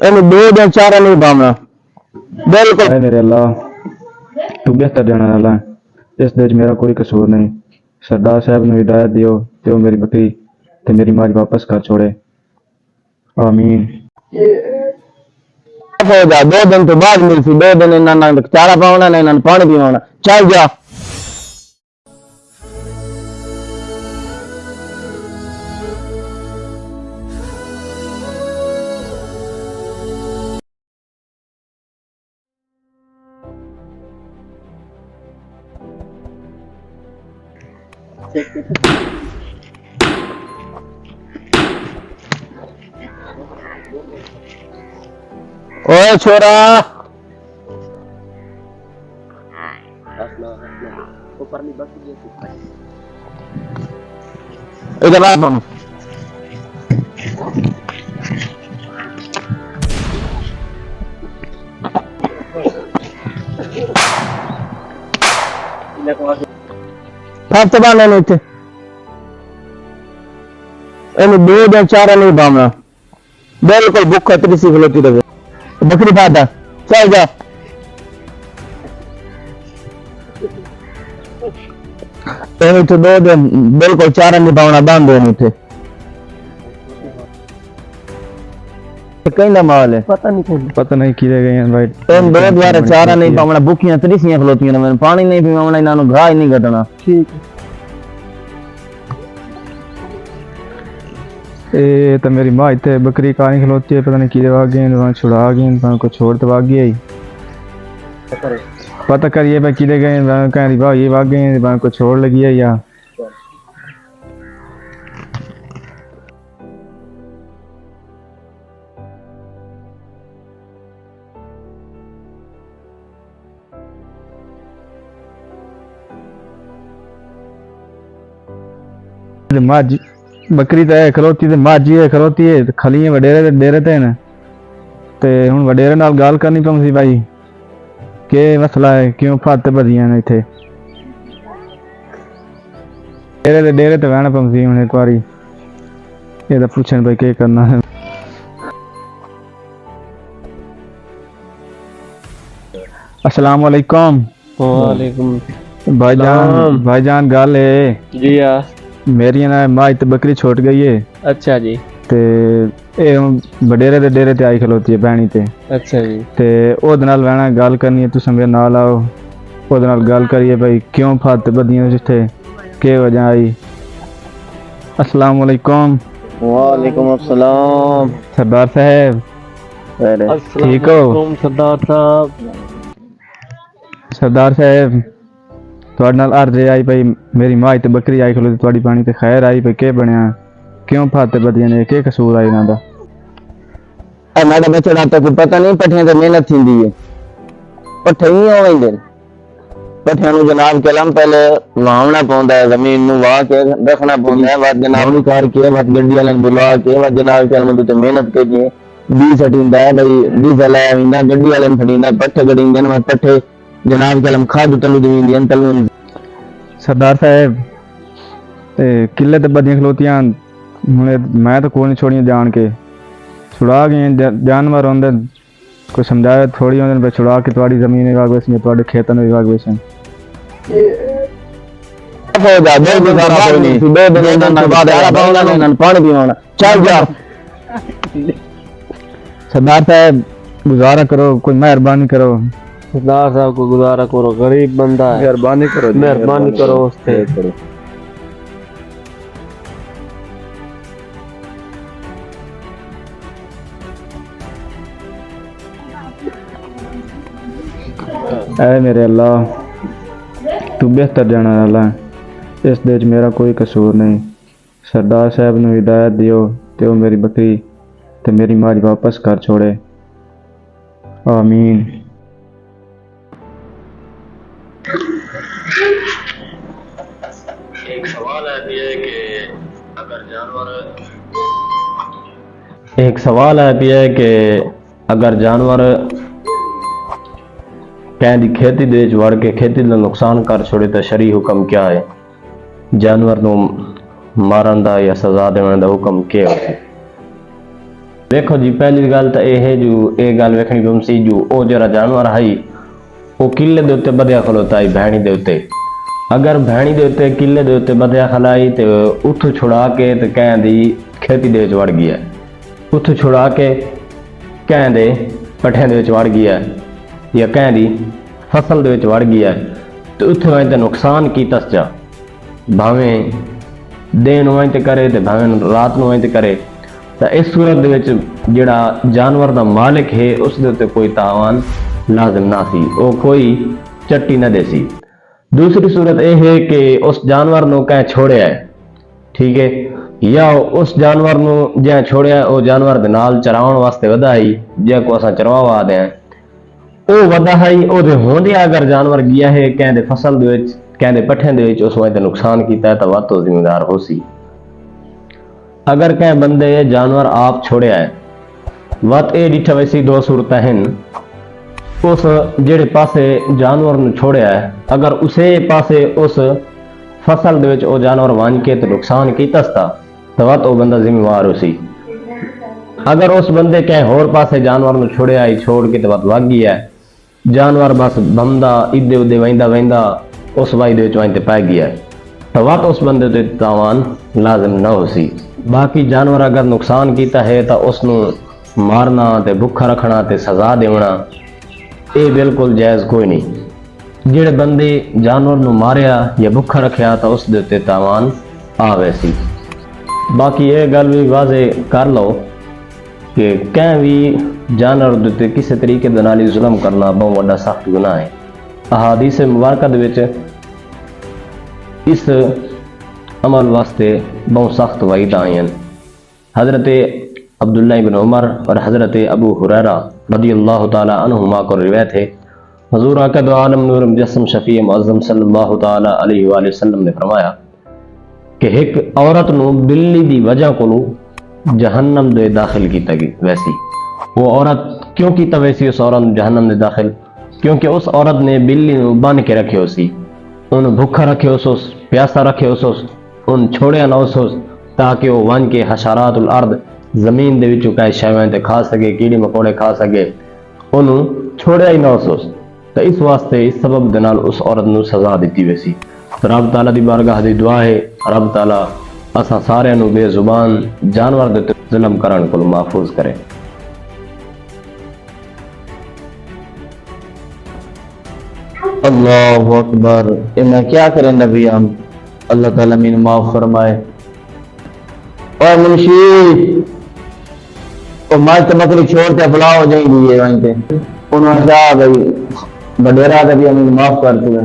ਇਹਨੂੰ 2 ਦਿਨ 4 नहीं पावना बिल्कुल। ऐ मेरे अल्लाह तू बेहतर जाने वाला है, इस दे च मेरा कोई कसूर नहीं। सरदार साहब ने हिदायत दियो ते वो मेरी बकरी ते मेरी माज वापस कर छोड़े। आमीन। हो जा 2 दिन तो बाद मिलसी। 2 दिन इन्हां चारा पावना ना इन्हां पानी पिवाना। चल जा। ओए छोरा इधर आ तुम। हफ्ते बाद लेने थे ਇਹਨੂੰ 2 ਦਿਨ 4 नहीं पावना बिल्कुल भूखा त्रिसी खलोती रहे बकरी फाटा। चल जा। ਇਹਨੂੰ ਇੱਥੇ 2 ਦਿਨ ਬਿਲਕੁਲ ਚਾਰਾ ਨਹੀਂ ਪਾਉਣਾ ਬੰਦ ਹੋਣ ਇੱਥੇ। ਕਹਿੰਦਾ ਮਾਲ ਹੈ पता नहीं किधर गए हैं भाई। ਇਹਨੂੰ 2 ਦੁਆਰਾ ਚਾਰਾ ਨਹੀਂ ਪਾਉਣਾ ਭੁੱਖੀਆਂ ਤਰੀਸੀਆਂ ਖਲੋਤੀਆਂ ਨੇ ਮੈਨੂੰ ਪਾਣੀ ਨਹੀਂ ਪੀਵਾਉਣਾ ਇਹਨਾਂ ਨੂੰ ਘਾਹ ਹੀ ਨਹੀਂ ਕੱਢਣਾ। ठीक है। ये तो मेरी माँ इतने बकरी कहानी खलोती है, पता नहीं किधर भाग गए वहाँ छुड़ा गए वहाँ को छोड़ तो भाग गई। पता करिए भाई किधर गए वहाँ कह रही भाई ये भाग गए वहाँ को छोड़ लगी है या माँ बकरी तो है खलोती ते माझी है खलोती है खली वडेरे डेरे ते न ते हुन वडेरे नाल गाल करनी पौंदी भाई के मसला है क्यों फत बदियां ने इथे डेरे ते वहना पौंदी हुन एक बारी ये तो पूछन भाई के करना है। अस्सलाम वालेकुम। वालेकुम भाईजान गाल है जी। हाँ मेरी ना माँ ते बकरी छोट गई है। अच्छा जी। ते ए वडेरे दे डेरे ते आई खलोती है भैनी ते। अच्छा जी। ते ओदे नाल वहना गल करनी है तुस मेरे नाल आओ ओदे नाल गल करिए भाई क्यों फत बदियां जिथे के वजह आई। अस्सलाम वालेकुम। वालेकुम अस्सलाम। सरदार साहब ठीक हो? सरदार साहब सरदार साहब ਤੁਹਾਡੇ ਨਾਲ अर्ज आई भाई मेरी माँ ते बकरी आई खलो थोड़ी पानी ते खैर आई भाई के बनया क्यों फत बदियां ने के कसूर आई इन्हां दा। मैडम बचड़ा तो कोई पता नहीं पठियां ते मेहनत थींदी है पठे ही आवेंदे पठियां नु जनाब कलम पहले वावना पौंदा है जमीन नु वाह के रखना पौंदा है वाद जनाब नु कार के वाद गड्डी वाले बुला के वाद जनाब कलम ते मेहनत के जी डी सटिंदा है भाई डीजल है इंदा गड्डी वाले फड़ींदा पठे गडिंदे न पठे जनाब कलम खाद तलू जमीन दी तलू। सरदार साहब किले ते बदियां खलोतियां मैं तो कोई नहीं छोड़ियां जान के छुड़ा गए जानवर होंदे कोई समझाया थोड़ी होंदे पे छुड़ा के तुम्हारी जमीन विभाग वैसी तुम्हारे खेतों में विभाग वैसे हो जा 2 गुजारा कोई नहीं 2 दिन इन्हां बाद चारा पावना ना इन्हां पानी पिवाना। चल जा। सरदार साहब गुजारा करो कोई मेहरबानी करो। सरदार साहब को गुजारा करो गरीब बंदा है मेहरबानी करो उससे। ऐ मेरे अल्लाह तू बेहतर जाने वाला है, इस दे च मेरा कोई कसूर नहीं। सरदार साहब ने हिदायत दियो ते वो मेरी बकरी ते मेरी माज वापस कर छोड़े। आमीन। एक सवाल है कि अगर जानवर कहीं दी खेती दे वड़ के खेती का नुकसान कर छोड़े तो शरी हुक्म क्या है? जानवर नु मारन दा या सजा देने दा हुक्म क्या है? देखो जी पहली गल तो यह है जो ये गल वेखनी गुमसी जो वो जरा जानवर है वो किले के उत्ते बधिया खलोता है भैणी के उत्ते। अगर भैणी के उत्ते किले के उत्ते बधिया खलाई तो उठ छुड़ा के तो कह दी खेती दे वड़ गया, उठ छुड़ा के कह दे पट्ठियां दे वड़ गया या कह दी फसल दे वड़ गया तो उत्थे वहीं तो नुकसान की तस्चा भावें दिन वहीं तो करे तो भावें रात वहीं तो करे। तो इस सूरत दे विच जिहड़ा जानवर का मालिक है उसके उत्ते कोई तावान लाजिम ना सी, वो कोई चट्टी न देसी। दूसरी सूरत यह है कि उस जानवर को कह छोड़िया है, ठीक है, या उस जानवर को जै छोड़िया वो जानवर के नाल चराउण वास्ते वधा ही जै को असां चरवावा आदे हैं वो वधा ही ओदे होंदिया अगर जानवर गया है कहते फसल दे विच कहते पट्ठियां दे विच उस वास्ते नुकसान किया है तो वध तो जिम्मेदार हो सी। अगर कह बंदे जानवर आप छोड़िया है वत ये डिठा वैसी दो सूरत हैं, उस जेड़े पासे जानवर ने छोड़िया है अगर उसे पासे उस फसल दे विच वो जानवर वांझ के तो नुकसान किया तो वत वो बंदा जिम्मेवार हो सी। अगर उस बंदे कह होर पासे जानवर ने छोड़िया ही छोड़ के तो वत वग गया है जानवर बस बमदा इदे उदे वहिंदा वहिंदा उस वाई दे विच वहीं पै गया है तो वत उस बंदे ते तावान लाजिम न हो सी। बाकी जानवर अगर नुकसान किया है तो उसनू मारना ते भुखा रखना ते सजा देना ये बिल्कुल जायज़ कोई नहीं। जिहड़े बंदे जानवर नू मारिया या भुखा रखिया तो उस दे उत्ते तावान आवे सी। बाकी ये गल भी वाजे कर लो कि कहीं भी जानवर दे उत्ते किसी तरीके दे नाल जुल्म करना बहुत बड़ा सख्त गुनाह है। अहादीस मुबारक दे विच इस अमल वास्ते बहुत सख्त वईद आई हैं। हज़रत अब्दुल्लाह इब्न उमर और हज़रत अबू हुरैरा रज़ियल्लाहु ताला अन्हुमा को रिवायत है, हुज़ूर आका दो आलम नूर मुजस्सम शफ़ी मुअज़्ज़म सल्लल्लाहु ताला अलैहि वसल्लम ने फरमाया कि एक औरत नू बिल्ली दी वजह को जहन्नम दे दाखिल किया गया। वैसी वो औरत क्यों किया वैसी उस औरत जहन्नम दे दाखिल, क्योंकि उस औरत ने बिल्ली नू बन के रखे हो सी, उन भुखा रखे हो, प्यासा रखे हो, उन छोड़िया ना हो ताकि वो वन के हशारातुल अर्द जमीन दे विचों कई शैवां ते खा सके, कीड़े मकोड़े खा सके, उन्होंने छोड़िया ही ना हो। तो इस वास्ते इस सबब दे नाल उस औरत नू सजा दी वैसी। तो रब ताला दी बारगाह दी दुआ है रब ताला असां सारियां नू बेजुबान जानवर दे उत्ते जुल्म करन कोलों महफूज करे। अल्लाहु अकबर। मैं क्या करें नबी हम, अल्लाह ताला मैंने माफ फरमाए। और मुंशी वो मस्त बकरी छोड़ के फला हो जाएंगी ये वहीं पे उन्होंने कहा भाई बडेरा का भी हमें माफ कर दिया।